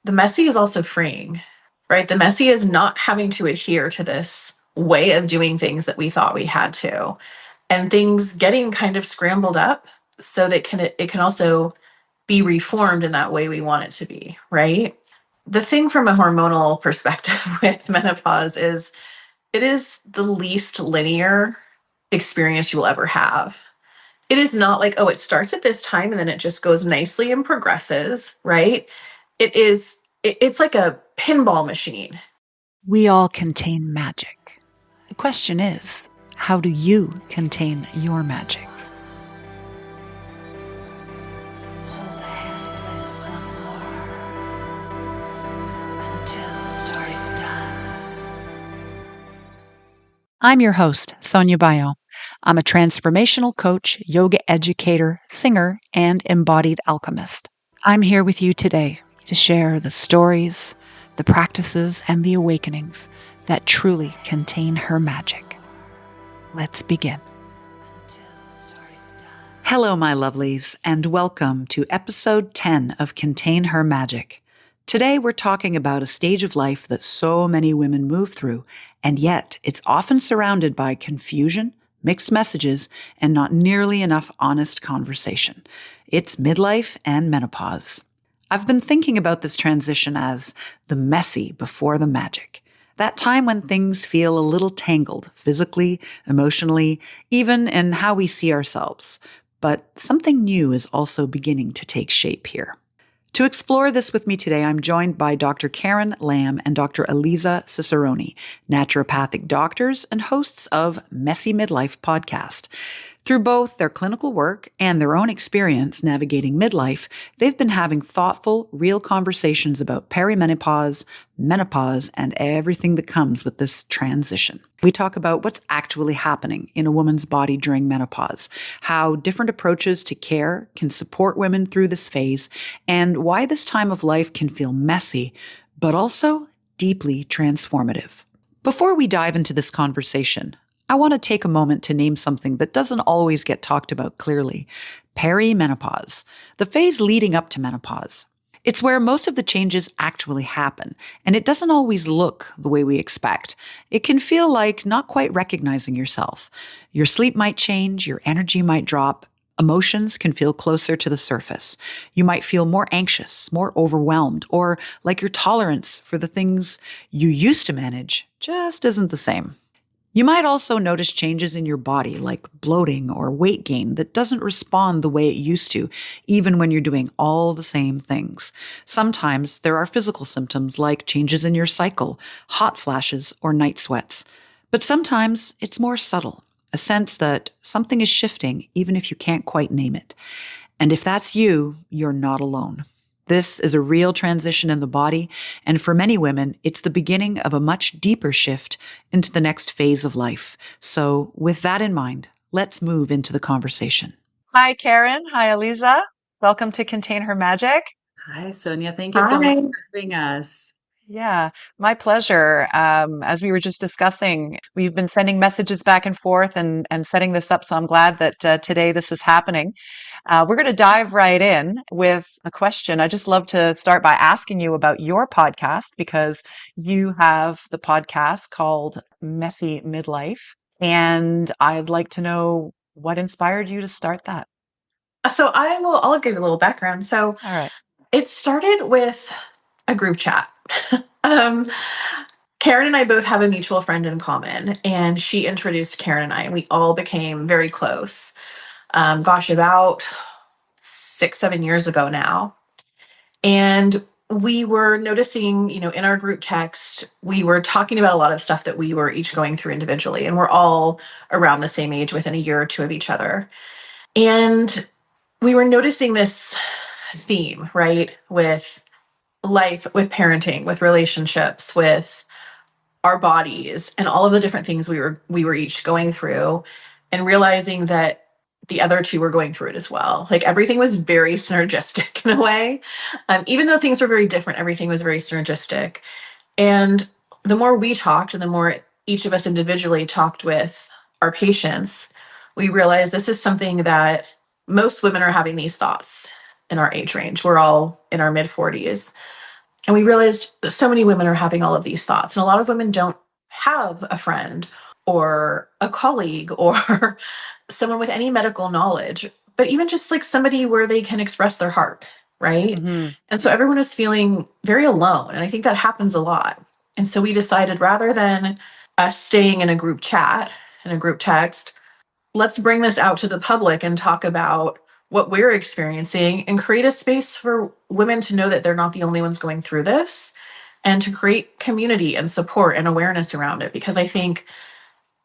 the messy is also freeing, right? The messy is not having to adhere to this way of doing things that we thought we had to, and things getting kind of scrambled up so that it can also be reformed in that way we want it to be, right? The thing from a hormonal perspective with menopause is it is the least linear experience you will ever have. It is not like, oh, it starts at this time and then it just goes nicely and progresses, right? It's like a pinball machine. We all contain magic. The question is, how do you contain your magic? I'm your host, Sonia. I'm a transformational coach, yoga educator, singer, and embodied alchemist. I'm here with you today to share the stories, the practices, and the awakenings that truly contain her magic. Let's begin. Hello, my lovelies, and welcome to episode 10 of Contain Her Magic. Today, we're talking about a stage of life that so many women move through, and yet it's often surrounded by confusion, mixed messages, and not nearly enough honest conversation. It's midlife and menopause. I've been thinking about this transition as the messy before the magic. That time when things feel a little tangled, physically, emotionally, even in how we see ourselves. But something new is also beginning to take shape here. To explore this with me today, I'm joined by Dr. Karen Lamb and Dr. Aliza Cicerone, naturopathic doctors and hosts of Messy Midlife podcast. Through both their clinical work and their own experience navigating midlife, they've been having thoughtful, real conversations about perimenopause, menopause, and everything that comes with this transition. We talk about what's actually happening in a woman's body during menopause, how different approaches to care can support women through this phase, and why this time of life can feel messy, but also deeply transformative. Before we dive into this conversation, I want to take a moment to name something that doesn't always get talked about clearly: perimenopause, the phase leading up to menopause. It's where most of the changes actually happen, and it doesn't always look the way we expect. It can feel like not quite recognizing yourself. Your sleep might change, your energy might drop, emotions can feel closer to the surface. You might feel more anxious, more overwhelmed, or like your tolerance for the things you used to manage just isn't the same. You might also notice changes in your body, like bloating or weight gain, that doesn't respond the way it used to, even when you're doing all the same things. Sometimes there are physical symptoms like changes in your cycle, hot flashes, or night sweats. But sometimes it's more subtle, a sense that something is shifting, even if you can't quite name it. And if that's you, you're not alone. This is a real transition in the body, and for many women, it's the beginning of a much deeper shift into the next phase of life. So with that in mind, let's move into the conversation. Hi, Karen. Hi, Aliza. Welcome to Contain Her Magic. Hi, Sonia. Thank you so much Hi. for having us. Yeah, my pleasure. As we were just discussing, we've been sending messages back and forth and setting this up. So I'm glad that today this is happening. We're going to dive right in with a question. I just love to start by asking you about your podcast, because you have the podcast called Messy Midlife. And I'd like to know what inspired you to start that. So I'll give you a little background. So All right. it started with a group chat. um, Karen and I both have a mutual friend in common, and she introduced Karen and I, and we all became very close. About 6, 7 years ago now. And we were noticing, in our group text, we were talking about a lot of stuff that we were each going through individually. And we're all around the same age, within a year or two of each other. And we were noticing this theme, right? With life, with parenting, with relationships, with our bodies, and all of the different things we were each going through, and realizing that the other two were going through it as well. Like, everything was very synergistic in a way. Even though things were very different, everything was very synergistic. And the more we talked, and the more each of us individually talked with our patients, we realized this is something that most women are having these thoughts in our age range. We're all in our mid 40s. And we realized that so many women are having all of these thoughts, and a lot of women don't have a friend or a colleague or someone with any medical knowledge, but even just like somebody where they can express their heart, right? Hmm. And so everyone is feeling very alone. And I think that happens a lot. And so we decided rather than us staying in a group chat, in a group text, let's bring this out to the public and talk about what we're experiencing and create a space for women to know that they're not the only ones going through this, and to create community and support and awareness around it. Because I think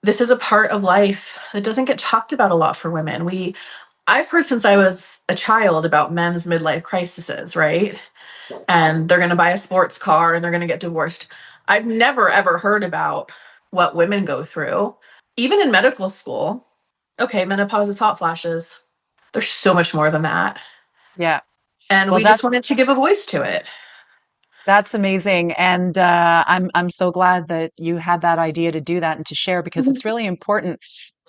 this is a part of life that doesn't get talked about a lot for women. I've heard since I was a child about men's midlife crises, right? And they're going to buy a sports car and they're going to get divorced. I've never ever heard about what women go through, even in medical school. Okay, menopause is hot flashes. There's so much more than that. Yeah. And Well, we just wanted to give a voice to it. that's amazing, and I'm so glad that you had that idea to do that and to share because it's really important.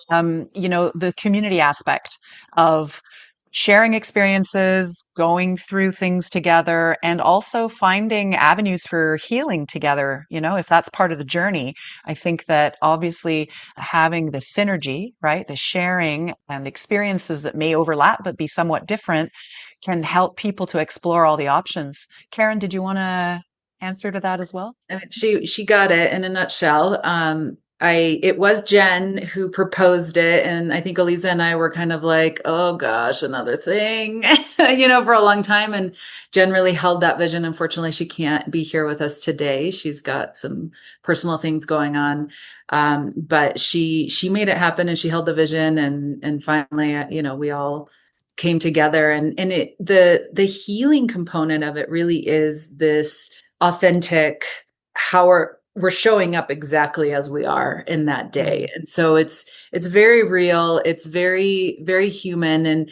The community aspect of sharing experiences, going through things together, and also finding avenues for healing together. If that's part of the journey, I think that obviously having the synergy, right, the sharing and experiences that may overlap but be somewhat different can help people to explore all the options. Karen, did you want to answer to that as well? I mean, she got it in a nutshell. It was Jen who proposed it, and I think Aliza and I were kind of like, oh gosh, another thing, for a long time. And Jen really held that vision. Unfortunately, she can't be here with us today. She's got some personal things going on. But she made it happen, and she held the vision, and finally, we all came together, and the healing component of it really is this authentic, how we're showing up exactly as we are in that day. And so it's very real, it's very very human,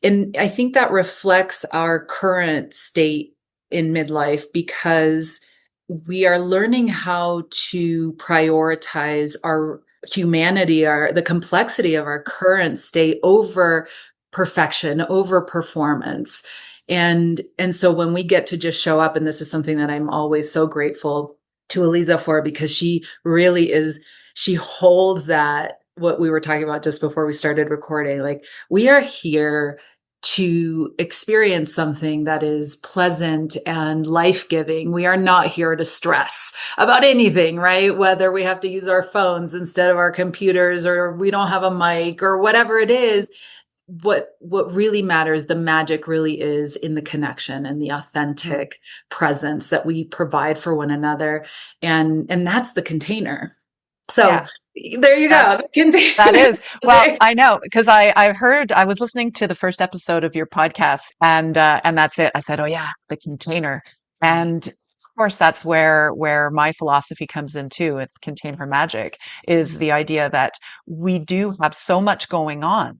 and I think that reflects our current state in midlife, because we are learning how to prioritize our humanity, our the complexity of our current state over perfection, over performance. And so when we get to just show up, and this is something that I'm always so grateful to Aliza for, because she really is, she holds that, what we were talking about just before we started recording, like, we are here to experience something that is pleasant and life-giving. We are not here to stress about anything, right? Whether we have to use our phones instead of our computers, or we don't have a mic, or whatever it is. What really matters, the magic really is in the connection and the authentic presence that we provide for one another. And that's the container. So Yeah, there you go. that's The container. that is. Well, I know because I was listening to the first episode of your podcast and that's it. I said, "Oh yeah, the container." And of course that's where my philosophy comes in too. It's container magic is the idea that we do have so much going on,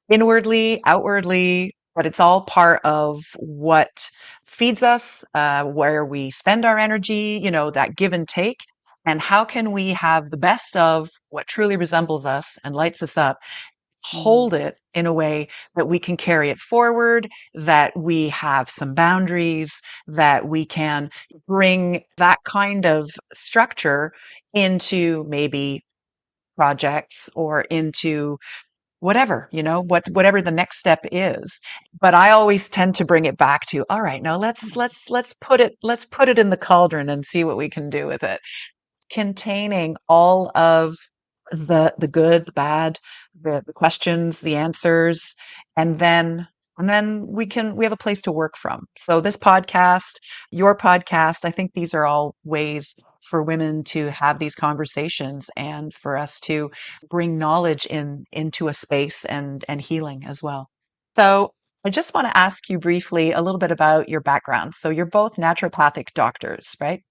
inwardly, outwardly, but it's all part of what feeds us, where we spend our energy, that give and take. And how can we have the best of what truly resembles us and lights us up, hold it in a way that we can carry it forward, that we have some boundaries, that we can bring that kind of structure into maybe projects or into whatever, whatever the next step is. But I always tend to bring it back to, all right, now let's put it in the cauldron and see what we can do with it, containing all of the good, the bad, the questions, the answers, and then we have a place to work from. So this podcast, your podcast, I think these are all ways for women to have these conversations and for us to bring knowledge into a space and healing as well. So I just want to ask you briefly a little bit about your background. So you're both naturopathic doctors, right?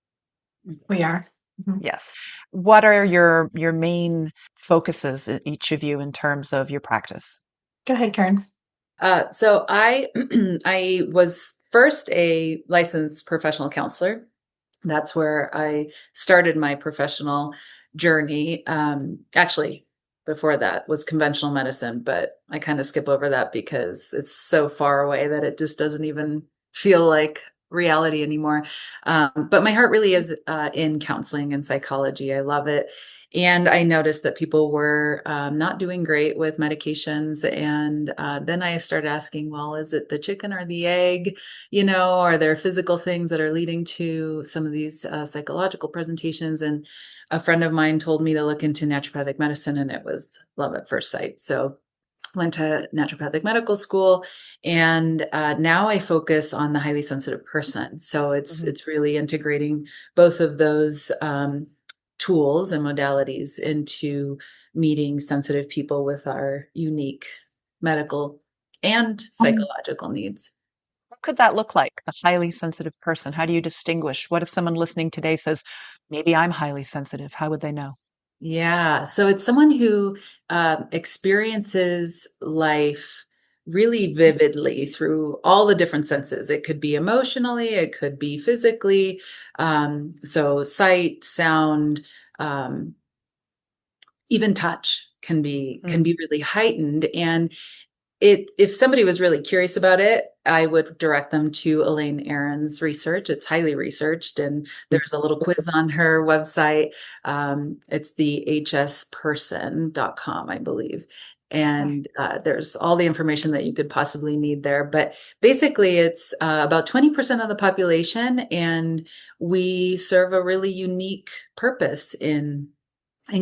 We are. Mhm. Yes. What are your main focuses, each of you, in terms of your practice? Go ahead, Karen. So I I was first a licensed professional counselor. That's where I started my professional journey. Actually, before that was conventional medicine, but I kind of skip over that because it's so far away that it just doesn't even feel like reality anymore. But my heart really is in counseling and psychology. I love it. And I noticed that people were not doing great with medications. And then I started asking, well, is it the chicken or the egg? Are there physical things that are leading to some of these psychological presentations? And a friend of mine told me to look into naturopathic medicine, and it was love at first sight. So went to naturopathic medical school, and now I focus on the highly sensitive person. So it's really integrating both of those tools and modalities into meeting sensitive people with our unique medical and psychological needs. What could that look like, the highly sensitive person? How do you distinguish? What if someone listening today says, maybe I'm highly sensitive? How would they know? Yeah. So it's someone who experiences life really vividly through all the different senses. It could be emotionally, it could be physically. So sight, sound, um, even touch can Mm. be really heightened. And if somebody was really curious about it, I would direct them to Elaine Aron's research. It's highly researched, and there's a little quiz on her website. It's the hsperson.com, I believe. Okay. And there's all the information that you could possibly need there. But basically, it's about 20% of the population, and we serve a really unique purpose in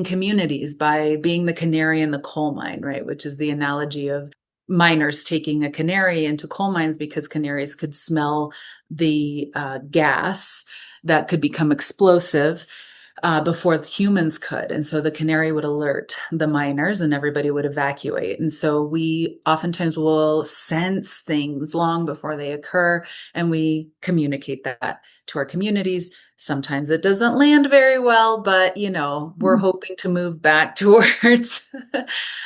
communities by being the canary in the coal mine, right? Which is the analogy of miners taking a canary into coal mines because canaries could smell the gas that could become explosive before the humans could. And so the canary would alert the miners and everybody would evacuate. And so we oftentimes will sense things long before they occur, and we communicate that to our communities. Sometimes it doesn't land very well, but we're hoping to move back towards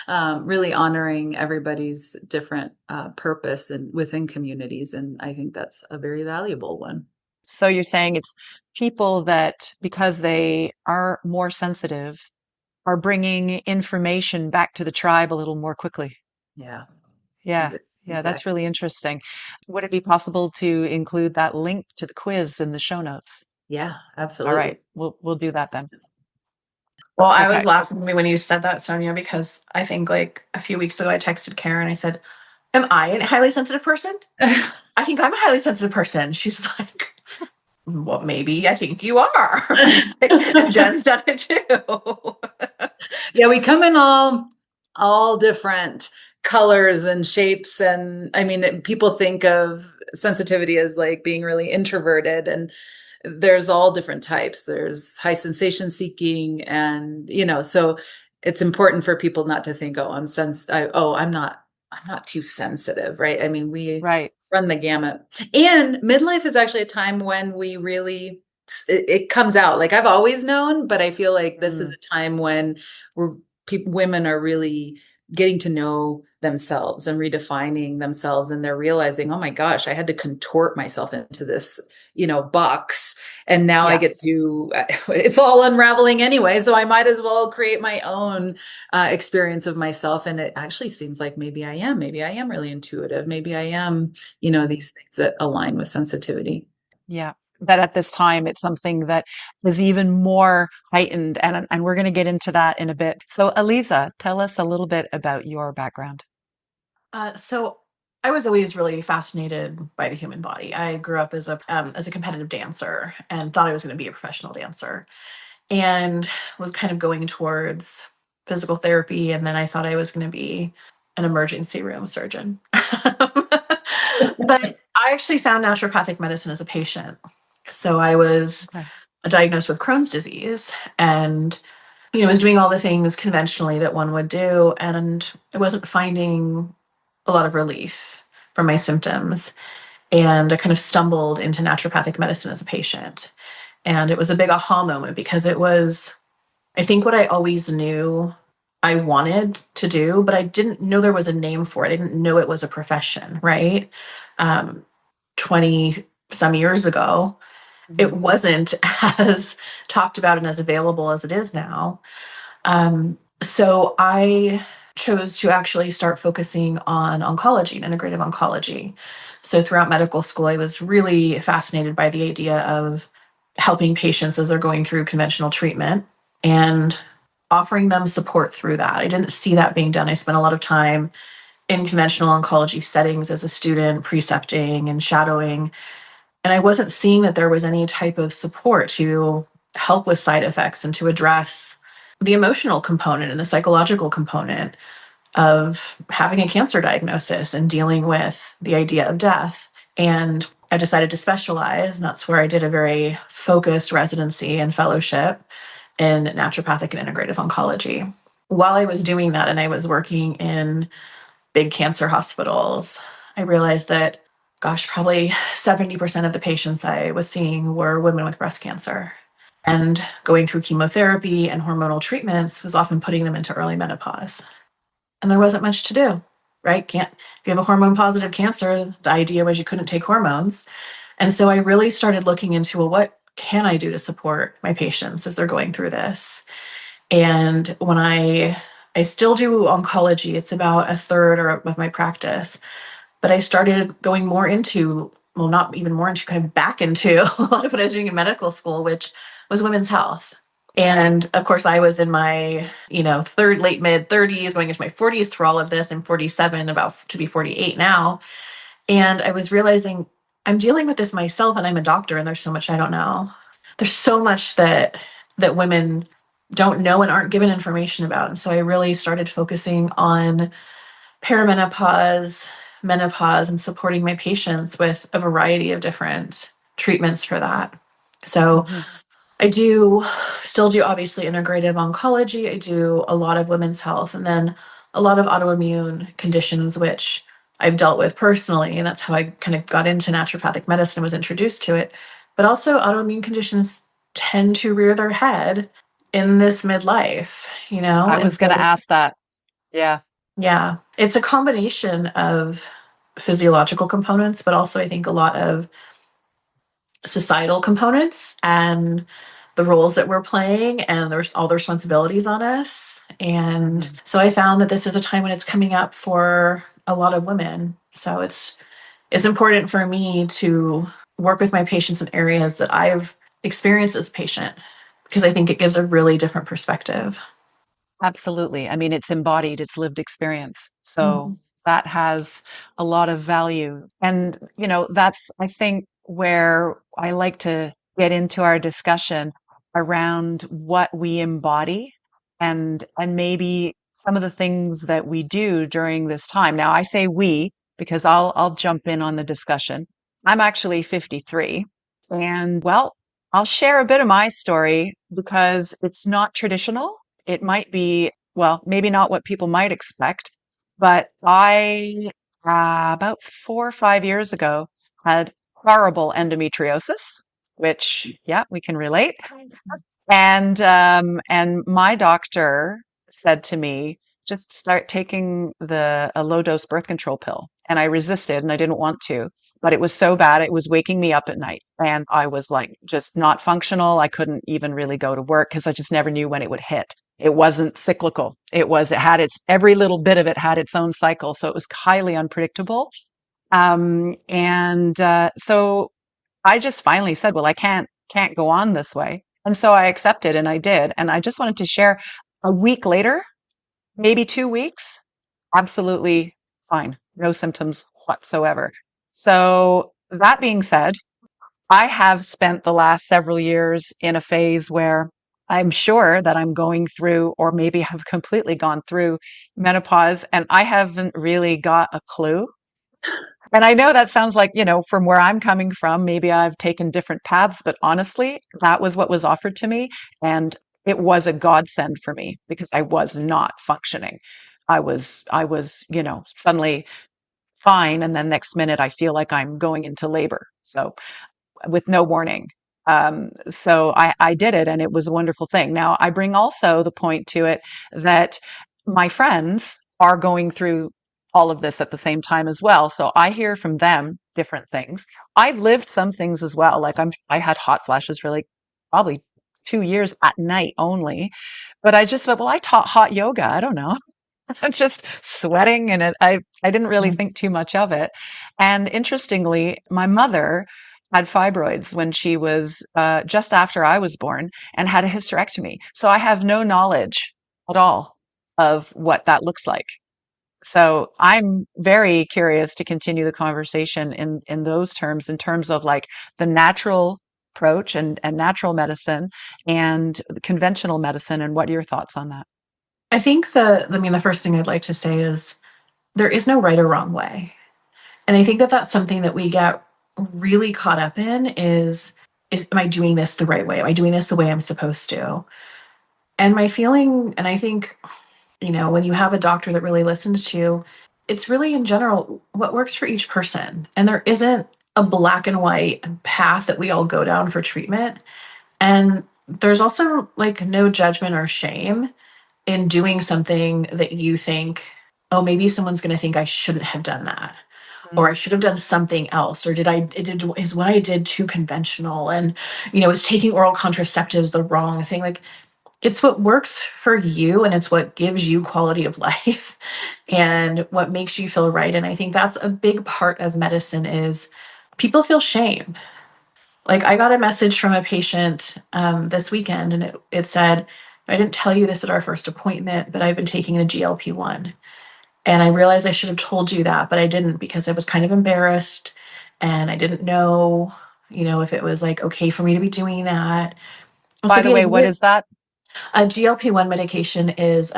really honoring everybody's different purpose and within communities. And I think that's a very valuable one. So you're saying it's people that, because they are more sensitive, are bringing information back to the tribe a little more quickly. Yeah, Yeah. Yeah, that's exactly. really interesting. Would it be possible to include that link to the quiz in the show notes? Yeah, All right, absolutely. we'll do that then. Well, I was Okay. laughing when you said that, Sonia, because I think like a few weeks ago I texted Karen. I said, "Am I a highly sensitive person? I think I'm a highly sensitive person." She's like, "Well, maybe I think you are." Jen's done it too. Yeah, we come in all different colors and shapes. And I mean, people think of sensitivity as like being really introverted, and there's all different types. There's high sensation seeking, and so it's important for people not to think, oh, I'm not too sensitive, right? I mean, we Right. run the gamut. And midlife is actually a time when we really it comes out. Like I've always known, but I feel like this is Mm. a time when women are really getting to know themselves and redefining themselves, and they're realizing, oh my gosh, I had to contort myself into this box, and now I Yeah. get to it's all unraveling anyway, so I might as well create my own experience of myself. And it actually seems like maybe I am really intuitive, maybe I am Mm. these things that align with sensitivity. Yeah. But at this time, it's something that is even more heightened, and we're going to get into that in a bit. So, Aliza, tell us a little bit about your background. So I was always really fascinated by the human body. I grew up as a competitive dancer and thought I was going to be a professional dancer, and was kind of going towards physical therapy. And then I thought I was going to be an emergency room surgeon. But I actually found naturopathic medicine as a patient. So I was Okay. diagnosed with Crohn's disease, and was doing all the things conventionally that one would do, and I wasn't finding a lot of relief from my symptoms. And I kind of stumbled into naturopathic medicine as a patient. And it was a big aha moment because it was, I think, what I always knew I wanted to do, but I didn't know there was a name for it. I didn't know it was a profession, right? Um, 20 some years ago, it Mhm. wasn't as talked about and as available as it is now. So I chose to actually start focusing on oncology and integrative oncology. So throughout medical school, I was really fascinated by the idea of helping patients as they're going through conventional treatment and offering them support through that. I didn't see that being done. I spent a lot of time in conventional oncology settings as a student, precepting and shadowing, and I wasn't seeing that there was any type of support to help with side effects and to address the emotional component and the psychological component of having a cancer diagnosis and dealing with the idea of death. And I decided to specialize, and that's where I did a very focused residency and fellowship in naturopathic and integrative oncology. While I was doing that and I was working in big cancer hospitals, I realized that, gosh, probably 70% of the patients I was seeing were women with breast cancer. And going through chemotherapy and hormonal treatments was often putting them into early menopause. And there wasn't much to do, right? Can't If you have a hormone positive cancer, the idea was you couldn't take hormones. And so I really started looking into, well, what can I do to support my patients as they're going through this? And when I still do oncology, it's about a third of my practice, but I started going more into, well, not even more into, kind of back into a lot of what I was doing in medical school, which was women's health. And of course, I was in my, late mid 30s, going into my 40s through all of this. I'm 47, about to be 48 now. And I was realizing I'm dealing with this myself, and I'm a doctor, and there's so much I don't know. There's so much that women don't know and aren't given information about. And so I really started focusing on perimenopause, menopause, and supporting my patients with a variety of different treatments for that. So Mhm. I do still do obviously integrative oncology. I do a lot of women's health and then a lot of autoimmune conditions, which I've dealt with personally. And that's how I kind of got into naturopathic medicine, was introduced to it. But also, autoimmune conditions tend to rear their head in this midlife, I And was so going to ask that. Yeah. yeah, it's a combination of physiological components, but also I think a lot of societal components and the roles that we're playing, and there's all the responsibilities on us. And Mhm. so I found that this is a time when it's coming up for a lot of women. So it's important for me to work with my patients in areas that I've experienced as a patient, because I think it gives a really different perspective. Absolutely. I mean, it's embodied, it's lived experience. So Mhm. that has a lot of value. And, that's, I think, where I like to get into our discussion around what we embody and maybe some of the things that we do during this time. Now, I say we because I'll jump in on the discussion. I'm actually 53, and well, I'll share a bit of my story because it's not traditional. It might be, well, maybe not what people might expect, but about 4 or 5 years ago, had horrible endometriosis, which, yeah, we can relate. And my doctor said to me, just start taking a low dose birth control pill. And I resisted and I didn't want to, but it was so bad. It was waking me up at night and I was like just not functional. I couldn't even really go to work because I just never knew when it would hit. It wasn't cyclical. It had every little bit of it had its own cycle. So it was highly unpredictable. So I just finally said, well, I can't go on this way. And so I accepted and I did. And I just wanted to share a week later, maybe 2 weeks, absolutely fine. No symptoms whatsoever. So that being said, I have spent the last several years in a phase where I'm sure that I'm going through, or maybe have completely gone through menopause, and I haven't really got a clue. And I know that sounds like, from where I'm coming from, maybe I've taken different paths, but honestly, that was what was offered to me. And it was a godsend for me because I was not functioning. I was, suddenly fine. And then next minute I feel like I'm going into labor. So with no warning. So I did it and it was a wonderful thing. Now, I bring also the point to it that my friends are going through all of this at the same time as well. So I hear from them different things. I've lived some things as well. Like I had hot flashes for like probably 2 years at night only, but I just thought, well, I taught hot yoga. I don't know. just sweating and I didn't really think too much of it. And interestingly, my mother had fibroids when she was just after I was born and had a hysterectomy. So I have no knowledge at all of what that looks like. So I'm very curious to continue the conversation in those terms, in terms of like the natural approach and natural medicine and conventional medicine. And what are your thoughts on that? I think I mean, the first thing I'd like to say is there is no right or wrong way. And I think that that's something that we get really caught up in is am I doing this the right way? Am I doing this the way I'm supposed to? And my feeling, and I think, when you have a doctor that really listens to you, it's really in general what works for each person. And there isn't a black and white path that we all go down for treatment. And there's also like no judgment or shame in doing something that you think, oh, maybe someone's going to think I shouldn't have done that, or I should have done something else, or is what I did too conventional, and is taking oral contraceptives the wrong thing? Like, it's what works for you, and it's what gives you quality of life, and what makes you feel right. And I think that's a big part of medicine is people feel shame. Like, I got a message from a patient this weekend, and it said, I didn't tell you this at our first appointment, but I've been taking a GLP-1. And I realized I should have told you that, but I didn't because I was kind of embarrassed and I didn't know, if it was like okay for me to be doing that. And so By the the way, what idea, is that? a GLP-1 medication is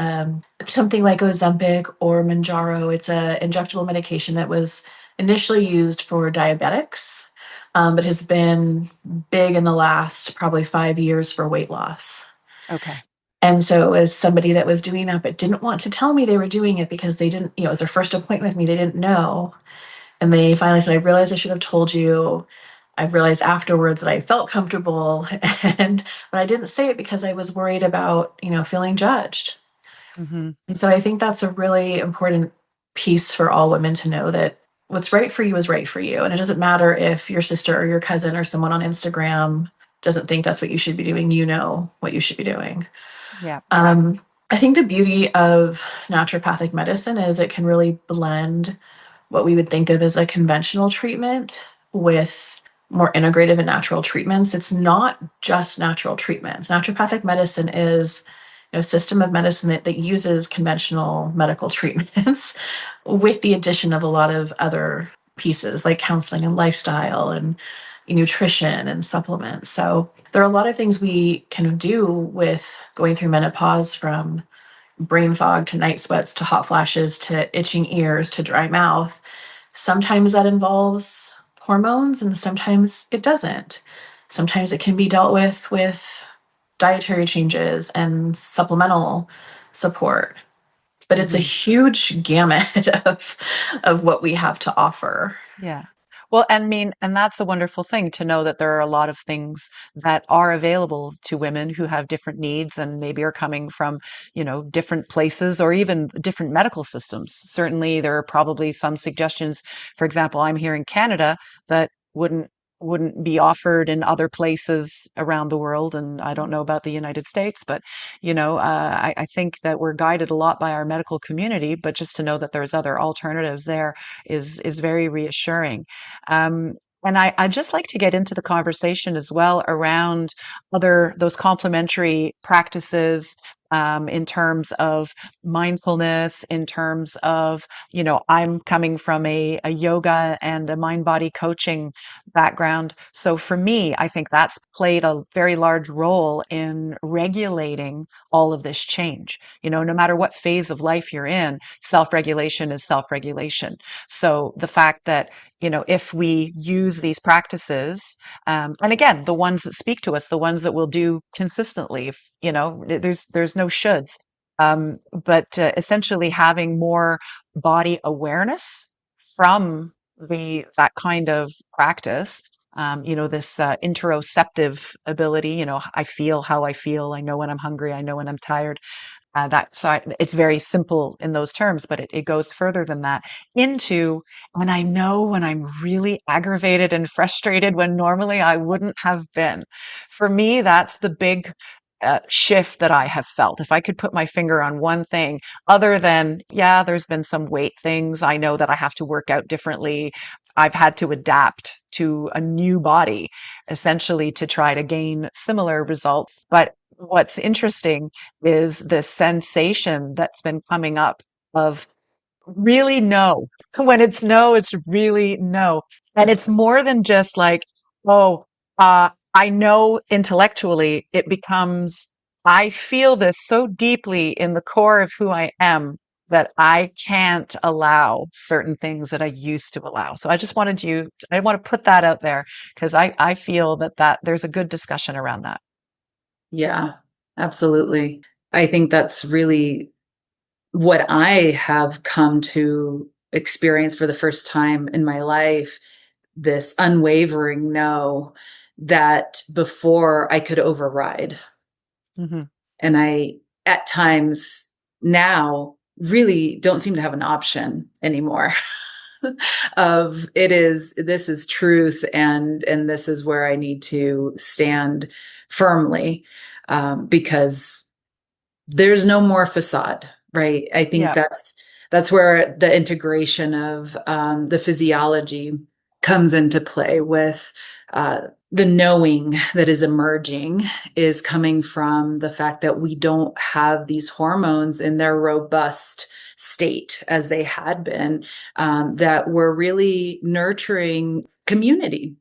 something like Ozempic or Manjaro. It's a injectable medication that was initially used for diabetics, but has been big in the last probably 5 years for weight loss. Okay. And so as somebody that was doing that but didn't want to tell me they were doing it because they didn't, it was their first appointment with me, they didn't know. And they finally said, I realized I should have told you. I've realized afterwards that I felt comfortable and but I didn't say it because I was worried about, feeling judged. Hmm. And so I think that's a really important piece for all women to know that what's right for you is right for you. And it doesn't matter if your sister or your cousin or someone on Instagram doesn't think that's what you should be doing, you know what you should be doing. Yeah. I think the beauty of naturopathic medicine is it can really blend what we would think of as a conventional treatment with more integrative and natural treatments. It's not just natural treatments. Naturopathic medicine is a system of medicine that uses conventional medical treatments with the addition of a lot of other pieces like counseling and lifestyle and nutrition and supplements. So there are a lot of things we can do with going through menopause, from brain fog to night sweats to hot flashes to itching ears to dry mouth. Sometimes that involves hormones and sometimes it doesn't. Sometimes it can be dealt with dietary changes and supplemental support. But it's a Hmm. huge gamut of what we have to offer. Yeah. Well, and that's a wonderful thing to know that there are a lot of things that are available to women who have different needs and maybe are coming from, different places or even different medical systems. Certainly, there are probably some suggestions. For example, I'm here in Canada that wouldn't be offered in other places around the world, and I don't know about the United States, but I think that we're guided a lot by our medical community. But just to know that there's other alternatives there is very reassuring. Um, and I'd just like to get into the conversation as well around those complementary practices, in terms of mindfulness, in terms of, I'm coming from a yoga and a mind body coaching background. So for me, I think that's played a very large role in regulating all of this change. No matter what phase of life you're in, self regulation is self regulation. So the fact that, if we use these practices, and again, the ones that speak to us, the ones that we'll do consistently, if, there's no shoulds. But essentially having more body awareness from that kind of practice, this interoceptive ability, I feel how I feel. I know when I'm hungry. I know when I'm tired. It's very simple in those terms, but it goes further than that into, and I know when I'm really aggravated and frustrated when normally I wouldn't have been. For me, that's the big shift that I have felt. If I could put my finger on one thing, other than, yeah, there's been some weight things. I know that I have to work out differently. I've had to adapt to a new body, essentially, to try to gain similar results. But what's interesting is this sensation that's been coming up of really no. When it's no, it's really no. And it's more than just like, oh, I know intellectually. It becomes, I feel this so deeply in the core of who I am that I can't allow certain things that I used to allow. So I just wanted you, I want to put that out there because I feel that there's a good discussion around that. Yeah, absolutely. I think that's really what I have come to experience for the first time in my life, this unwavering no that before I could override. Hmm. And I, at times now, really don't seem to have an option anymore. Of this is truth, and this is where I need to stand firmly, because there's no more facade, right? I think Yeah. that's where the integration of the physiology comes into play with the knowing that is emerging is coming from the fact that we don't have these hormones in their robust state as they had been, that were really nurturing community.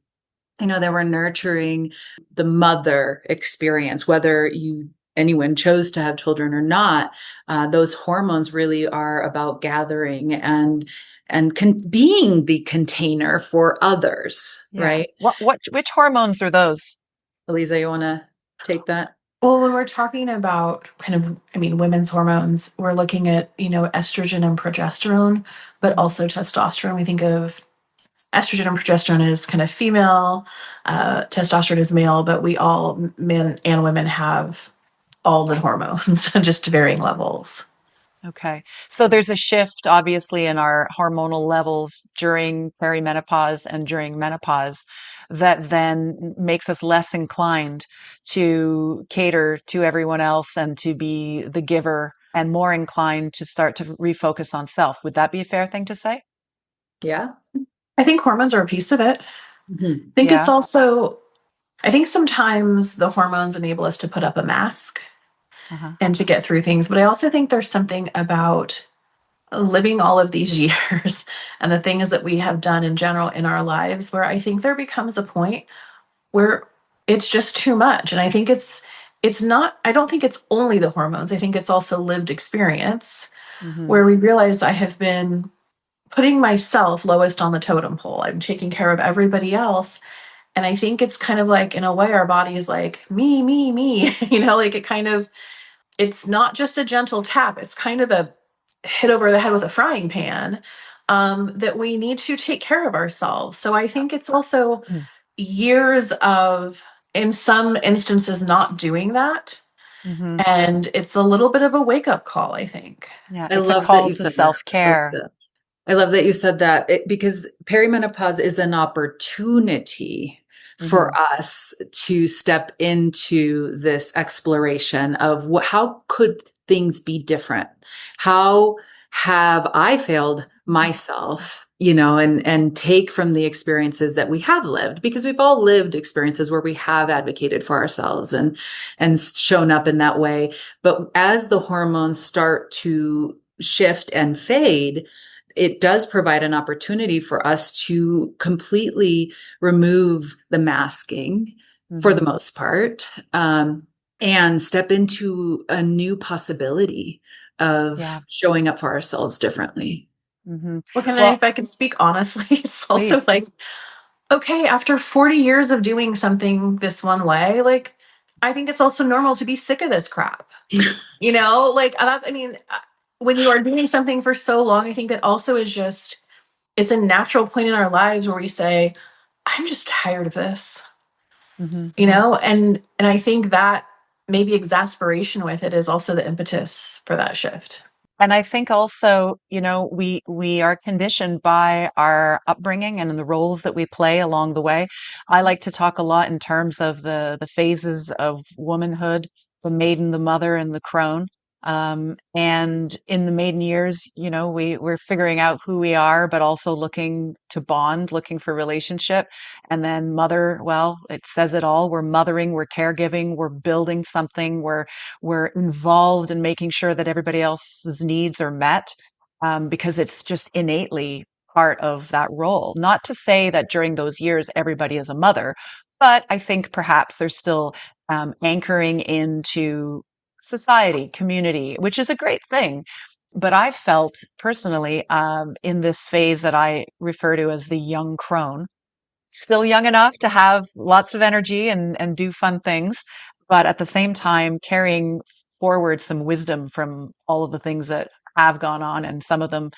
They were nurturing the mother experience, whether anyone chose to have children or not. Those hormones really are about gathering and being the container for others, Yeah. right? Which hormones are those? Aliza, you want to take that? Well, when we're talking about kind of, I mean, women's hormones, we're looking at, estrogen and progesterone, but also testosterone. We think of estrogen and progesterone as kind of female, testosterone is male, but we all, men and women, have all the hormones, just to varying levels. Okay. So there's a shift, obviously, in our hormonal levels during perimenopause and during menopause that then makes us less inclined to cater to everyone else and to be the giver and more inclined to start to refocus on self. Would that be a fair thing to say? Yeah. I think hormones are a piece of it. Mhm. I think it's Yeah. also, I think sometimes the hormones enable us to put up a mask Uh-huh. and to get through things, but I also think there's something about living all of these years and the things that we have done in general in our lives where I think there becomes a point where it's just too much. And I think it's not, I don't think it's only the hormones. I think it's also lived experience Hmm. where we realize I have been putting myself lowest on the totem pole. I'm taking care of everybody else. And I think it's kind of like, in a way, our body is like, me, like it's not just a gentle tap, it's kind of a hit over the head with a frying pan, that we need to take care of ourselves. So I think it's also years of, in some instances, not doing that. Hmm. And it's a little bit of a wake up call, I think. Yeah. I It's a love that call you to said that, self-care. Aliza. I love that you said that, because perimenopause is an opportunity for Hmm. us to step into this exploration of how could things be different? How have I failed myself, and take from the experiences that we have lived, because we've all lived experiences where we have advocated for ourselves and shown up in that way. But as the hormones start to shift and fade, it does provide an opportunity for us to completely remove the masking for the Hmm. most part, and step into a new possibility of Yeah. showing up for ourselves differently. Hmm. Well, Well, if I can speak honestly, it's also please. like, okay, after 40 years of doing something this one way, like, I think it's also normal to be sick of this crap. Like that's, I mean, when you are doing something for so long, I think that also is just, it's a natural point in our lives where we say, I'm just tired of this, Hmm. and I think that maybe exasperation with it is also the impetus for that shift. And I think also, we are conditioned by our upbringing and the roles that we play along the way. I like to talk a lot in terms of the phases of womanhood the maiden, the mother, and the crone. And in the maiden years, we're figuring out who we are, but also looking to bond, looking for relationship. And then mother, well, it says it all. We're mothering, we're caregiving, we're building something, we're involved in making sure that everybody else's needs are met, because it's just innately part of that role. Not to say that during those years everybody is a mother, but I think perhaps there's still anchoring into society, community, which is a great thing. But I've felt personally, in this phase that I refer to as the young crone, still young enough to have lots of energy and do fun things, but at the same time carrying forward some wisdom from all of the things that have gone on. And some of them,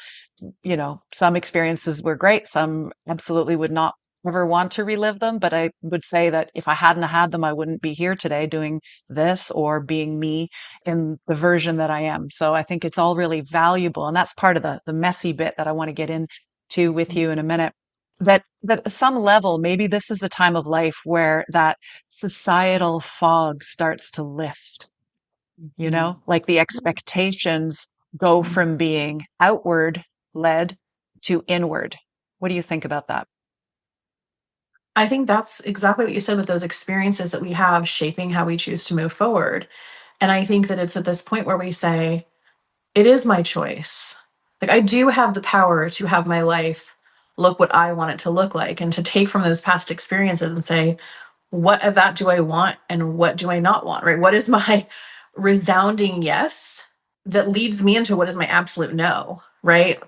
some experiences were great. Some absolutely would not ever want to relive them. But I would say that if I hadn't had them, I wouldn't be here today doing this or being me in the version that I am. So I think it's all really valuable. And that's part of the messy bit that I want to get into with you in a minute. That at some level, maybe this is a time of life where that societal fog starts to lift, Mhm. like the expectations go from being outward led to inward. What do you think about that? I think that's exactly what you said with those experiences that we have shaping how we choose to move forward. And I think that it's at this point where we say, it is my choice. Like, I do have the power to have my life look what I want it to look like, and to take from those past experiences and say, what of that do I want and what do I not want, right? What is my resounding yes that leads me into what is my absolute no, right?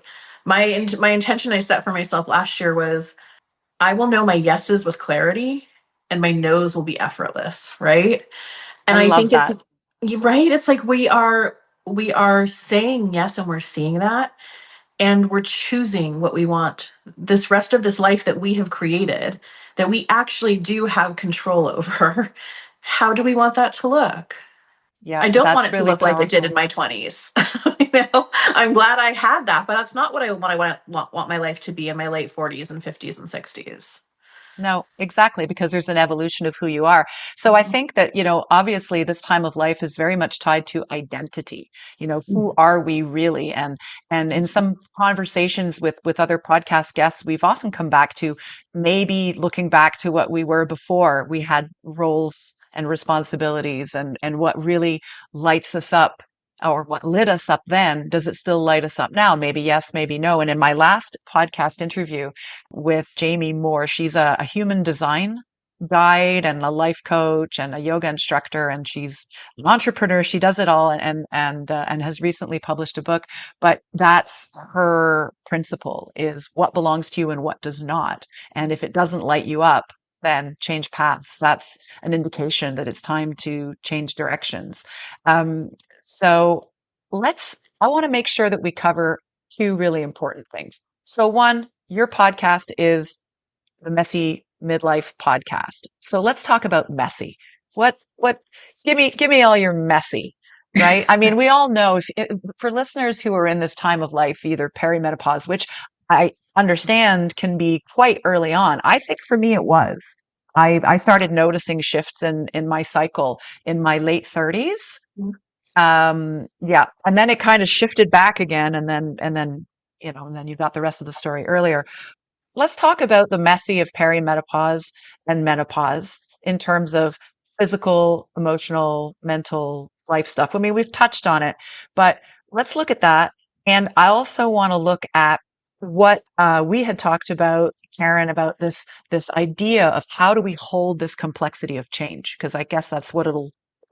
My intention I set for myself last year was, I will know my yeses with clarity and my nos will be effortless, right? I And I love think it's that. right. It's like we are saying yes and we're seeing that, and we're choosing what we want this rest of this life that we have created, that we actually do have control over. How do we want that to look? Yeah, I don't want that's it to really look like it did powerful. in my 20s. I'm glad I had that, but that's not what I want my life to be in my late 40s and 50s and 60s. No, exactly, because there's an evolution of who you are. So I think that, obviously this time of life is very much tied to identity. Who are we really? And in some conversations with other podcast guests, we've often come back to maybe looking back to what we were before we had roles and responsibilities, and what really lights us up, or what lit us up then. Does it still light us up now? Maybe yes, maybe no. And in my last podcast interview with Jamie Moore. She's a human design guide and a life coach and a yoga instructor, and she's an entrepreneur. She does it all, and has recently published a book. But that's her principle: is what belongs to you and what does not. And if it doesn't light you up, then change paths. That's an indication that it's time to change directions. Um, so I want to make sure that we cover two really important things. So one, your podcast is the Messy Midlife podcast. So let's talk about messy. What give me all your messy, right? I mean, we all know for listeners who are in this time of life, either perimenopause, which I understand can be quite early on. I think for me it was. I started noticing shifts in my cycle in my late 30s. Yeah. And then it kind of shifted back again, and then you got the rest of the story earlier. Let's talk about the messy of perimenopause and menopause in terms of physical, emotional, mental life stuff. I mean, we've touched on it, but let's look at that. And I also want to look at what we had talked about, Karen, about this idea of how do we hold this complexity of change? Because I guess that's what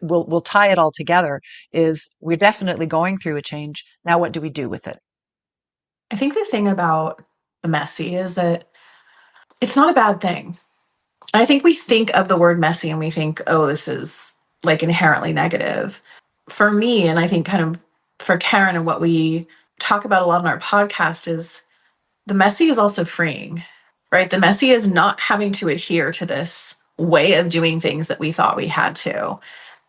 we'll tie it all together. Is we're definitely going through a change. Now, what do we do with it? I think the thing about the messy is that it's not a bad thing. I think we think of the word messy and we think, oh, this is like inherently negative. For me, and I think kind of for Karen, and what we talk about a lot on our podcast, is the messy is also freeing, right? The messy is not having to adhere to this way of doing things that we thought we had to,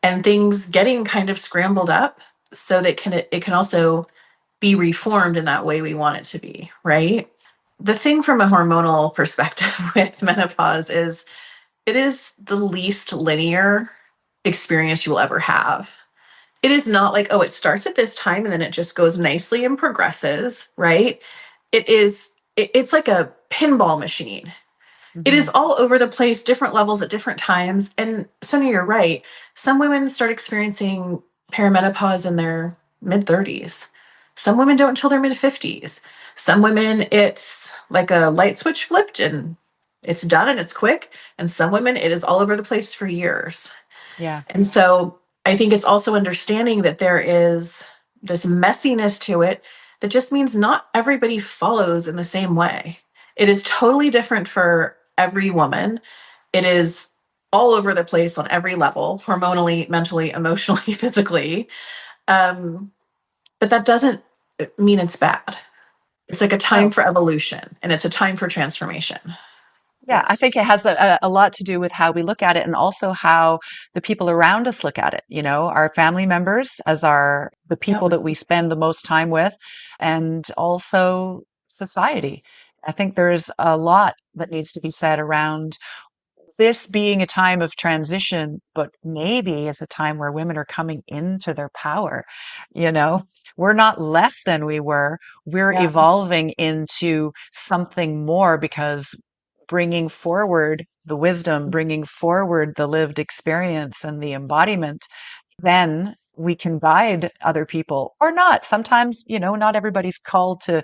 and things getting kind of scrambled up so that it can also be reformed in that way we want it to be, right? The thing from a hormonal perspective with menopause is it is the least linear. experience you will ever have. It is not like, oh, it starts at this time and then it just goes nicely and progresses, right? It's like a pinball machine. It is Hmm. all over the place, different levels at different times. And Sonia, you're right. Some women start experiencing perimenopause in their mid 30s. Some women don't until their mid 50s. Some women, it's like a light switch flipped and it's done and it's quick. And some women, it is all over the place for years. Yeah. And so I think it's also understanding that there is this messiness to it that just means not everybody follows in the same way. It is totally different for every woman. It is all over the place on every level, hormonally, mentally, emotionally, physically. Um, but that doesn't mean it's bad. It's like a time No. for evolution and it's a time for transformation. Yeah, I think it Yes. has a lot to do with how we look at it and also how the people around us look at it. You know, our family members as the people Yep. that we spend the most time with, and also society. I think there's a lot that needs to be said around this being a time of transition, but maybe it's a time where women are coming into their power. You know, we're not less than we were. We're Yeah. evolving into something more because bringing forward the wisdom, bringing forward the lived experience and the embodiment, then we can guide other people or not. Sometimes, you know, not everybody's called to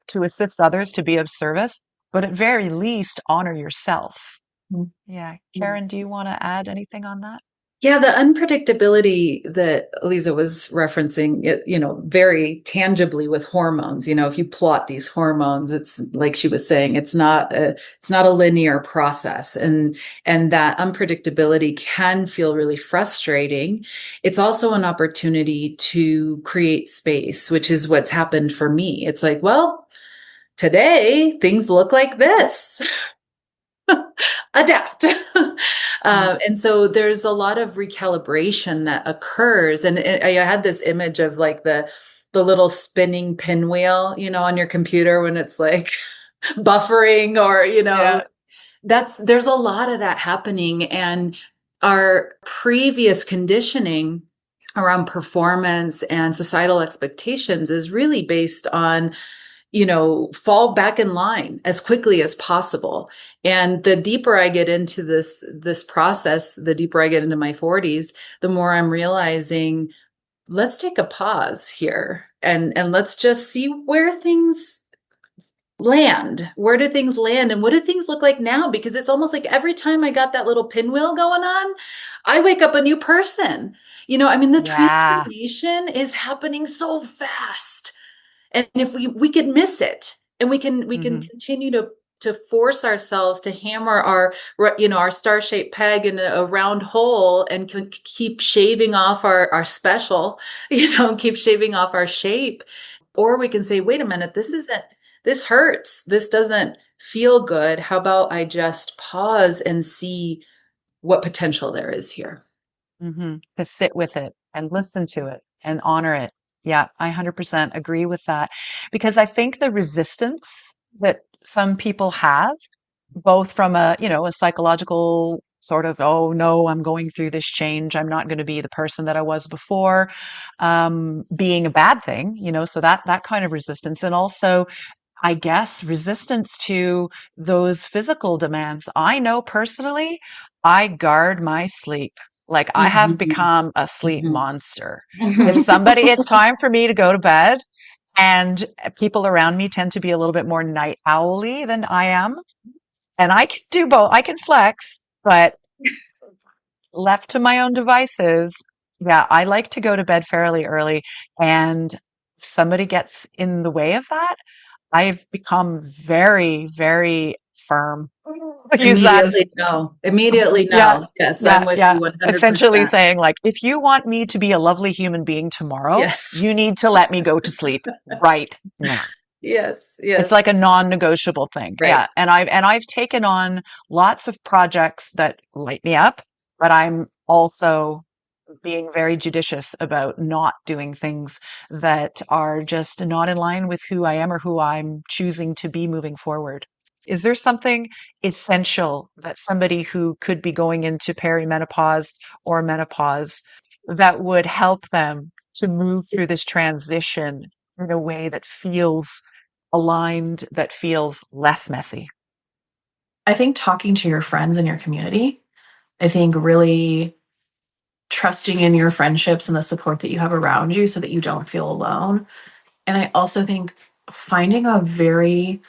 to assist others, to be of service, but at very least honor yourself. Yeah. Karen, do you want to add anything on that? Yeah, the unpredictability that Aliza was referencing, very tangibly with hormones. If you plot these hormones, it's like she was saying, it's not a linear process, and that unpredictability can feel really frustrating. It's also an opportunity to create space, which is what's happened for me. It's like, well, today things look like this. Adapt. Mm. And so there's a lot of recalibration that occurs. And I had this image of like the little spinning pinwheel, on your computer when it's like buffering or, Yeah. there's a lot of that happening. And our previous conditioning around performance and societal expectations is really based on fall back in line as quickly as possible. And the deeper I get into this process, the deeper I get into my 40s, the more I'm realizing, let's take a pause here and let's just see where things land. Where do things land and what do things look like now? Because it's almost like every time I got that little pinwheel going on, I wake up a new person. The Yeah. transformation is happening so fast, and if we could miss it, and we can Hmm. continue to force ourselves to hammer our star-shaped peg in a round hole and keep shaving off our special, keep shaving off our shape. Or we can say, wait a minute, this hurts, this doesn't feel good. How about I just pause and see what potential there is here? To sit with it and listen to it and honor it. Yeah, I 100% agree with that because I think the resistance that some people have, both from a psychological sort of, oh no, I'm going through this change. I'm not going to be the person that I was before, being a bad thing, so that kind of resistance. And also, I guess, resistance to those physical demands. I know personally, I guard my sleep. Like I have Mhm. become a sleep Mhm. monster. If somebody, it's time for me to go to bed, and people around me tend to be a little bit more night owly than I am. And I can do both. I can flex, but left to my own devices, yeah, I like to go to bed fairly early. And if somebody gets in the way of that, I've become very, very firm. Use that as, Immediately yeah, no. Yes, I'm yeah, with yeah. you Essentially 100%. saying, like, if you want me to be a lovely human being tomorrow, Yes. you need to let me go to sleep right now. Yes, It's yes. like a non-negotiable thing. Right. Yeah. And I've taken on lots of projects that light me up, but I'm also being very judicious about not doing things that are just not in line with who I am or who I'm choosing to be moving forward. Is there something essential that somebody who could be going into perimenopause or menopause that would help them to move through this transition in a way that feels aligned, that feels less messy? I think talking to your friends and your community, I think really trusting in your friendships and the support that you have around you so that you don't feel alone. And I also think finding a very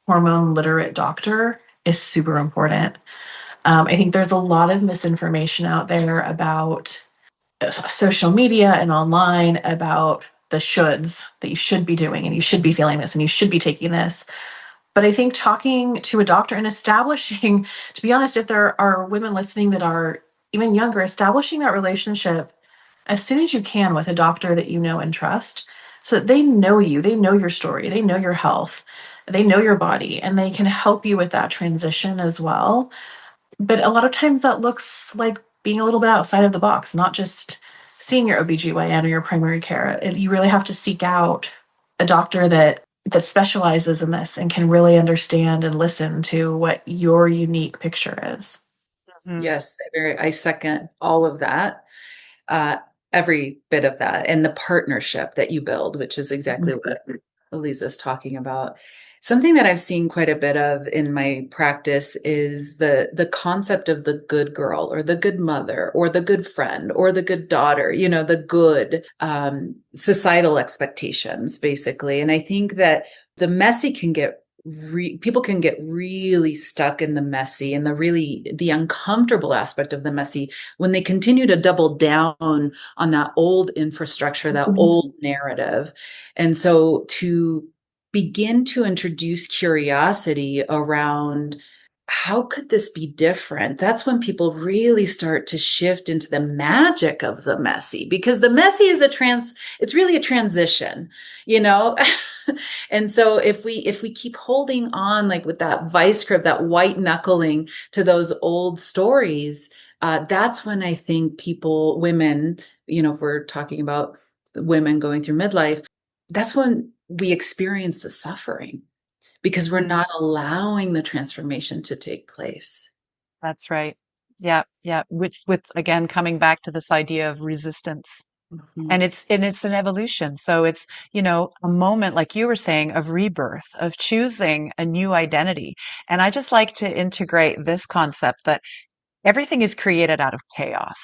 hormone literate doctor is super important. I think there's a lot of misinformation out there about social media and online about the shoulds that you should be doing and you should be feeling this and you should be taking this. But I think talking to a doctor and establishing, to be honest, if there are women listening that are even younger, establishing that relationship as soon as you can with a doctor that you know and trust so that they know you, they know your story, they know your health, they know your body, and they can help you with that transition as well. But a lot of times that looks like being a little bit outside of the box, not just seeing your OBGYN or your primary care. You really have to seek out a doctor that specializes in this and can really understand and listen to what your unique picture is. Mhm. Yes, I second all of that. Uh, every bit of that, and the partnership that you build, which is exactly what Aliza's talking about. Something that I've seen quite a bit of in my practice is the concept of the good girl or the good mother or the good friend or the good daughter, the good societal expectations, basically. And I think that the messy can get people can get really stuck in the messy and the uncomfortable aspect of the messy when they continue to double down on that old infrastructure, that old narrative. And so to begin to introduce curiosity around how could this be different? That's when people really start to shift into the magic of the messy, because the messy is it's really a transition, you know? And so if we keep holding on like with that vice grip, that white knuckling to those old stories, that's when I think women, if we're talking about women going through midlife, that's when we experience the suffering because we're Mhm. not allowing the transformation to take place. That's right. Yeah, yeah. Which with again coming back to this idea of resistance. Mhm. And it's an evolution. So it's, a moment, like you were saying, of rebirth, of choosing a new identity. And I just like to integrate this concept that everything is created out of chaos,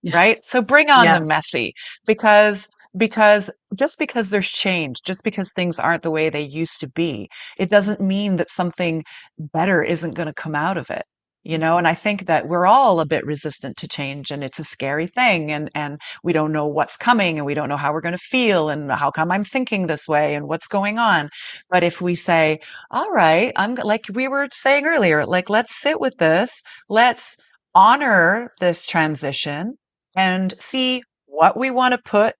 Yeah. right? So bring on the Yes. messy because because just because there's change, just because things aren't the way they used to be, it doesn't mean that something better isn't going to come out of it. And I think that we're all a bit resistant to change, and it's a scary thing, and we don't know what's coming, and we don't know how we're going to feel, and how come I'm thinking this way, and what's going on. But if we say, all right, like we were saying earlier, like let's sit with this, let's honor this transition and see what we want to put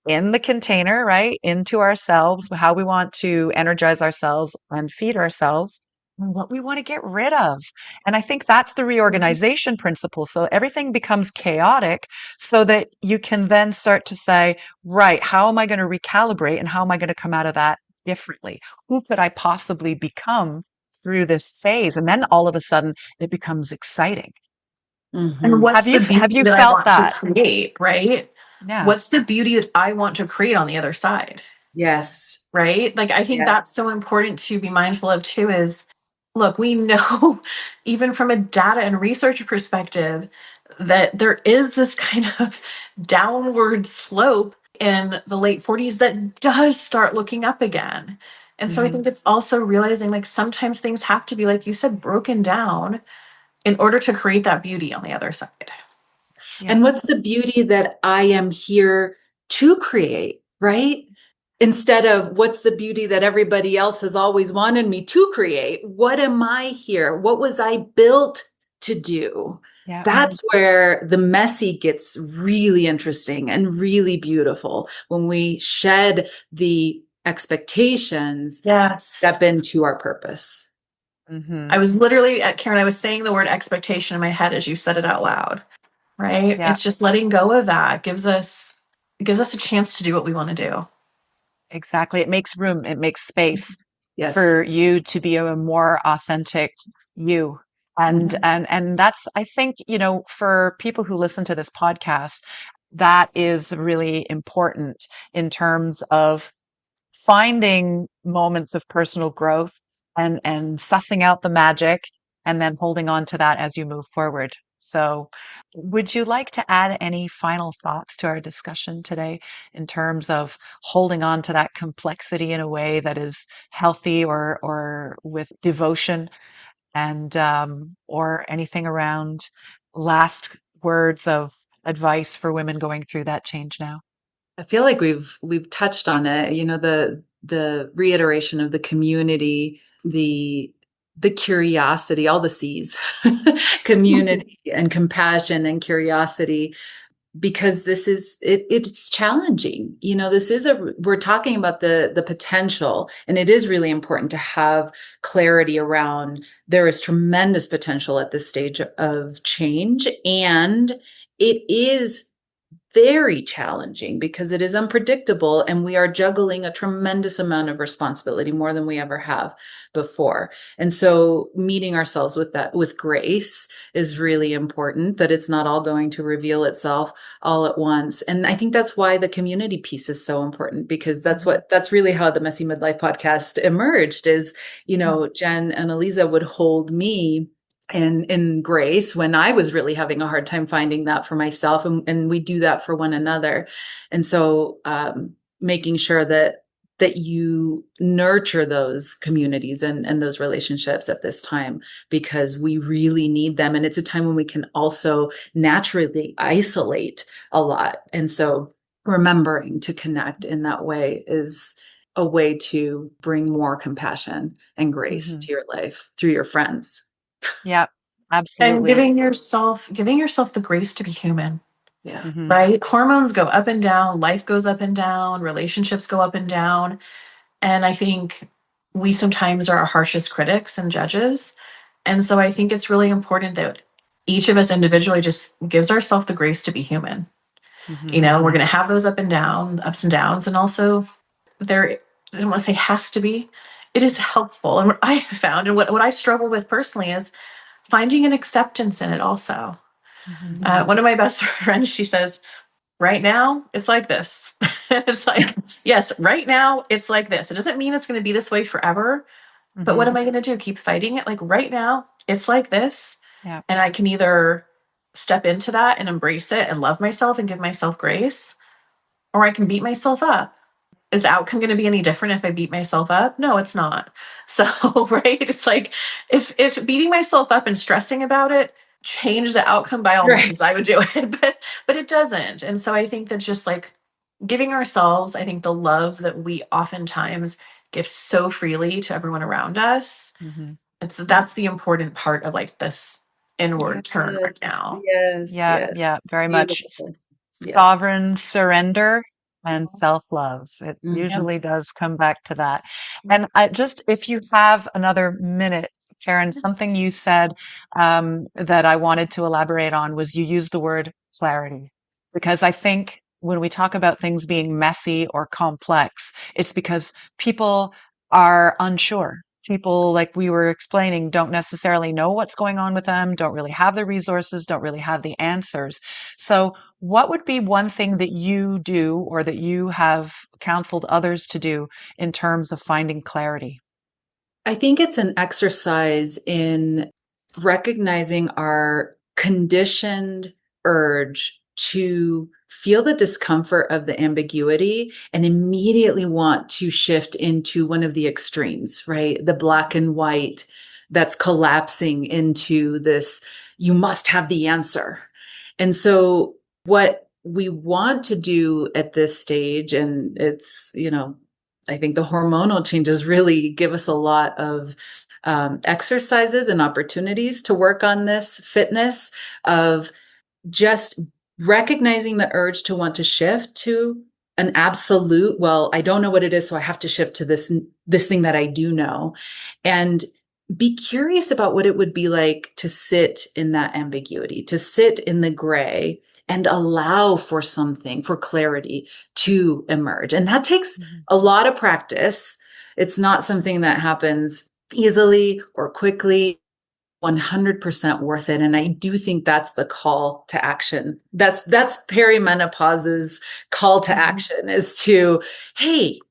in the container, right? Into ourselves, how we want to energize ourselves and feed ourselves, and what we want to get rid of. And I think that's the reorganization principle. So everything becomes chaotic so that you can then start to say, right, how am I going to recalibrate and how am I going to come out of that differently? Who could I possibly become through this phase? And then all of a sudden it becomes exciting. And Mhm. Have what's you the have beauty you that I felt want to that? create, right? Yeah. What's the beauty that I want to create on the other side? Yes. Right? Like, I think Yes. that's so important to be mindful of too is, look, we know even from a data and research perspective that there is this kind of downward slope in the late 40s that does start looking up again. And so I Hmm. think it's also realizing like sometimes things have to be, like you said, broken down in order to create that beauty on the other side. Yeah. And what's the beauty that I am here to create, right? Instead of what's the beauty that everybody else has always wanted me to create? What am I here? What was I built to do? Yeah. That's where the messy gets really interesting and really beautiful when we shed the expectations, Yes. step into our purpose. Hmm. I was literally at Karen, I was saying the word expectation in my head as you said it out loud, right? Yeah, It's just letting go of that gives us a chance to do what we want to do. exactly. It makes room, it makes space. Yes. for you to be a more authentic you. And Mhm. and that's, I think, for people who listen to this podcast, that is really important in terms of finding moments of personal growth and sussing out the magic and then holding on to that as you move forward. So, would you like to add any final thoughts to our discussion today in terms of holding on to that complexity in a way that is healthy or with devotion, and or anything around last words of advice for women going through that change now? I feel like we've touched on it, the reiteration of the community, the curiosity, all the C's, community and compassion and curiosity, because it's challenging. This is we're talking about the potential, and it is really important to have clarity around there is tremendous potential at this stage of change, and it is very challenging because it is unpredictable, and we are juggling a tremendous amount of responsibility, more than we ever have before. And so meeting ourselves with that, with grace, is really important, that it's not all going to reveal itself all at once. And I think that's why the community piece is so important, because that's really how the Messy Midlife podcast emerged, is, Jen and Aliza would hold me in grace when I was really having a hard time finding that for myself. And we do that for one another. And so making sure that you nurture those communities and those relationships at this time, because we really need them. And it's a time when we can also naturally isolate a lot. And so remembering to connect in that way is a way to bring more compassion and grace Hmm. to your life through your friends. Yeah, And absolutely. giving yourself the grace to be human, Yeah. Hmm. right? Hormones go up and down, life goes up and down, relationships go up and down. And I think we sometimes are our harshest critics and judges. And so I think it's really important that each of us individually just gives ourselves the grace to be human. Hmm. We're going to have those ups and downs. And also, there, I don't want to say has to be, it is helpful. And what I have found, and what I struggle with personally, is finding an acceptance in it also. Hmm. One of my best friends, she says, right now, it's like this. It's like, yes, right now, it's like this. It doesn't mean it's going to be this way forever. But Hmm. what am I going to do? Keep fighting it? Like right now, it's like this. Yeah. And I can either step into that and embrace it and love myself and give myself grace, or I can beat myself up. Is the outcome going to be any different if I beat myself up? No, it's not. So, right? It's like if beating myself up and stressing about it changed the outcome, by all Right. means, I would do it. But it doesn't. And so I think that just like giving ourselves, I think the love that we oftentimes give so freely to everyone around us, Hmm. that's the important part of like this inward turn Yes, right now. yes, Yeah, yes. yeah, very much Beautiful. Yes. sovereign surrender and self-love. It Mhm. usually does come back to that. And I just, if you have another minute, Karen, something you said that I wanted to elaborate on was you used the word clarity. Because I think when we talk about things being messy or complex, it's because people are unsure. People, like we were explaining, don't necessarily know what's going on with them, don't really have the resources, don't really have the answers. So, what would be one thing that you do or that you have counseled others to do in terms of finding clarity? I think it's an exercise in recognizing our conditioned urge to feel the discomfort of the ambiguity and immediately want to shift into one of the extremes, right? The black and white that's collapsing into this, you must have the answer. And so, what we want to do at this stage, and it's, I think the hormonal changes really give us a lot of exercises and opportunities to work on this fitness of just recognizing the urge to want to shift to an absolute, well, I don't know what it is, so I have to shift to this thing that I do know, and be curious about what it would be like to sit in that ambiguity, to sit in the gray and allow for something, for clarity to emerge. And that takes Mhm. a lot of practice. It's not something that happens easily or quickly. 100% worth it. And I do think that's the call to action. That's perimenopause's call to action, is to, hey,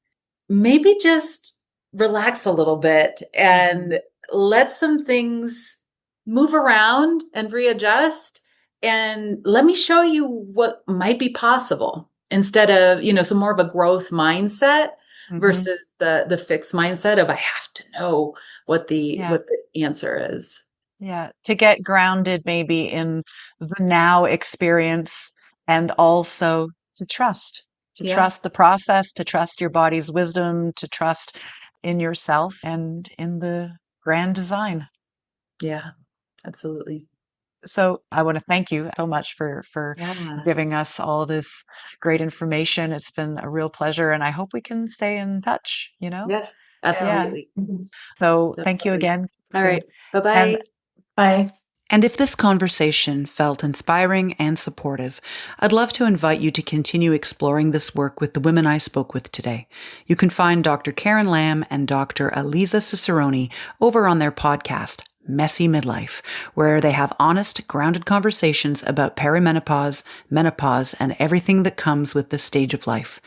maybe just relax a little bit and let some things move around and readjust. And let me show you what might be possible, instead of, some more of a growth mindset versus the fixed mindset of, I have to know what the answer is. Yeah, to get grounded maybe in the now experience, and also to Yeah. trust the process, to trust your body's wisdom, to trust in yourself and in the grand design. Yeah, absolutely. So I want to thank you so much for Yeah. giving us all this great information. It's been a real pleasure, and I hope we can stay in touch, Yes, Yeah. absolutely. So thank you Absolutely. again, All Soon. right. Bye-bye. And Bye. And if this conversation felt inspiring and supportive, I'd love to invite you to continue exploring this work with the women I spoke with today. You can find Dr. Karen Lamb and Dr. Aliza Cicerone over on their podcast, Messy Midlife, where they have honest, grounded conversations about perimenopause, menopause, and everything that comes with this stage of life.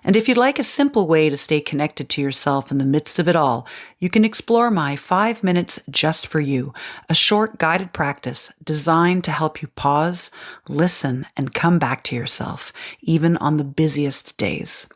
And if you'd like a simple way to stay connected to yourself in the midst of it all, you can explore my 5 minutes just for you, a short guided practice designed to help you pause, listen, and come back to yourself, even on the busiest days.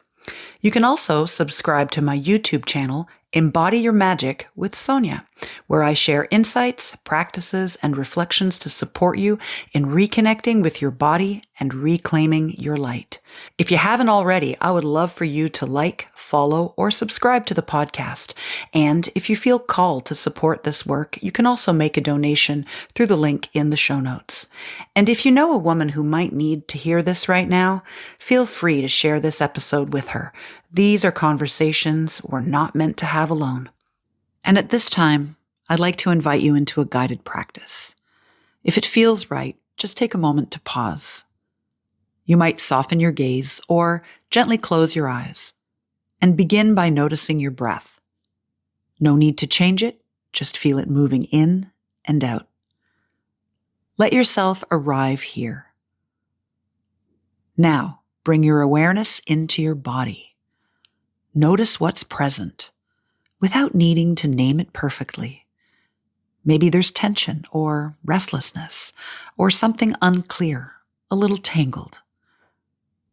You can also subscribe to my YouTube channel, Embody Your Magic with Sonia, where I share insights, practices, and reflections to support you in reconnecting with your body and reclaiming your light. If you haven't already, I would love for you to like, follow, or subscribe to the podcast. And if you feel called to support this work, you can also make a donation through the link in the show notes. And if you know a woman who might need to hear this right now, feel free to share this episode with her. These are conversations we're not meant to have alone. And at this time, I'd like to invite you into a guided practice. If it feels right, just take a moment to pause. You might soften your gaze or gently close your eyes and begin by noticing your breath. No need to change it, just feel it moving in and out. Let yourself arrive here. Now, bring your awareness into your body. Notice what's present without needing to name it perfectly. Maybe there's tension or restlessness or something unclear, a little tangled.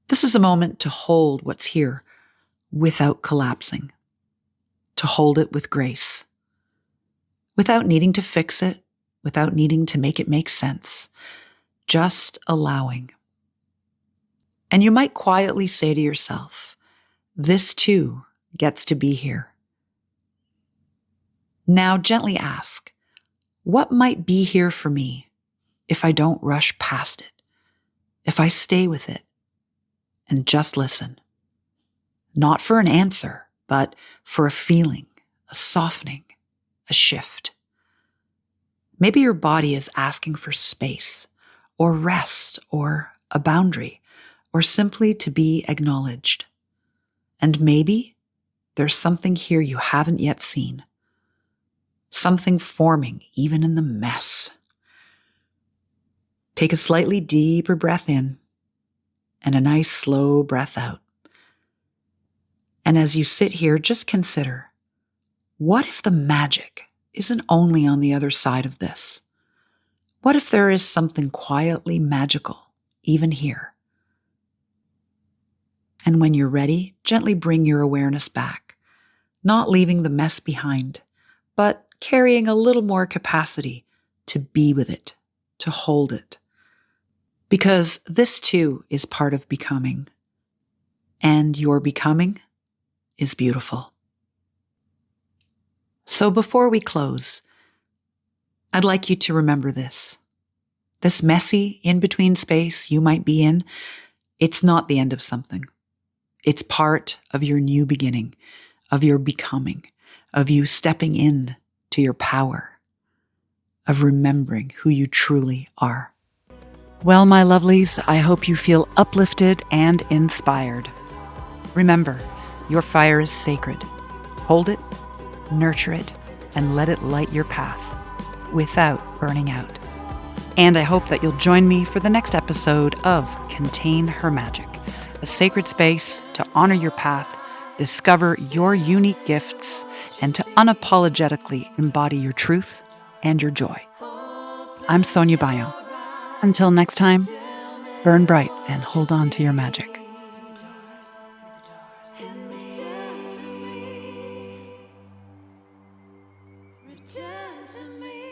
This is a moment to hold what's here without collapsing, to hold it with grace, without needing to fix it, without needing to make it make sense, just allowing. And you might quietly say to yourself, this too gets to be here. Now gently ask, what might be here for me if I don't rush past it, if I stay with it and just listen? Not for an answer, but for a feeling, a softening, a shift. Maybe your body is asking for space or rest or a boundary or simply to be acknowledged. And maybe there's something here you haven't yet seen. Something forming even in the mess. Take a slightly deeper breath in and a nice slow breath out. And as you sit here, just consider, what if the magic isn't only on the other side of this? What if there is something quietly magical even here? And when you're ready, gently bring your awareness back, not leaving the mess behind, but carrying a little more capacity to be with it, to hold it. Because this too is part of becoming. And your becoming is beautiful. So before we close, I'd like you to remember this. This messy in-between space you might be in, it's not the end of something. It's part of your new beginning, of your becoming, of you stepping in to your power, of remembering who you truly are. Well, my lovelies, I hope you feel uplifted and inspired. Remember, your fire is sacred. Hold it, nurture it, and let it light your path without burning out. And I hope that you'll join me for the next episode of Contain Her Magic, a sacred space to honor your path, discover your unique gifts, and to unapologetically embody your truth and your joy. I'm Sonia Bayon. Until next time, burn bright and hold on to your magic. Return to me.